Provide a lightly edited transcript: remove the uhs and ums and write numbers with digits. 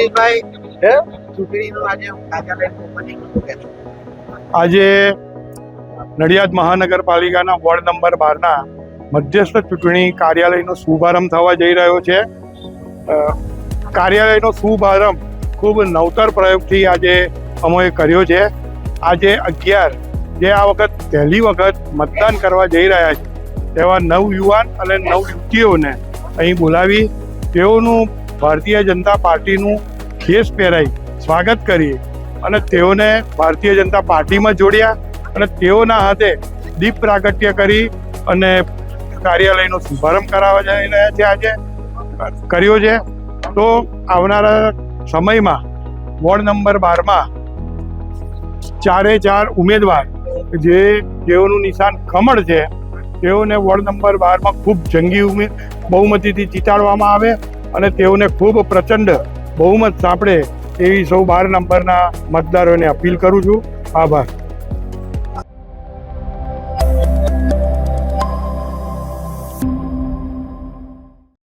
દિલીપભાઈ ચૂંટણીનું આજે કાર્યાલયનું ઓપનિંગ આજે નડિયાદ મહાનગરપાલિકાના વોર્ડ નંબર 12ના મધ્યસ્થ ચૂંટણી કાર્યાલયનો શુભારંભ થવા જઈ રહ્યો છે. કાર્યાલયનો શુભારંભ ખૂબ નવતર પ્રયોગથી આજે અમોએ કર્યો છે. આજે 11 જે આ વખત પહેલી વખત મતદાન કરવા જઈ રહ્યા છે તેવા નવયુવાન અને નવયુવતીઓને અહીં બોલાવી તેઓનું ભારતીય જનતા પાર્ટીનું ખેસ પહેરાઈ સ્વાગત કરી અને તેઓને ભારતીય જનતા પાર્ટીમાં જોડ્યા અને તેઓના હાથે દીપ પ્રાગટ્ય કરી અને કાર્યાલયનો શુભારંભ કરાવવા જઈ રહ્યા છે. આજે કર્યો છે. તો આવનારા સમયમાં વોર્ડ નંબર 12માં 4 ઉમેદવાર જેઓનું નિશાન કમળ છે તેઓને વોર્ડ નંબર 12માં ખૂબ જંગી બહુમતીથી જીતાડવામાં આવે અને તેઓને ખૂબ પ્રચંડ બહુમત સાંપડે એવી સૌ 12 નંબરના મતદારોને અપીલ કરું છું. આભાર.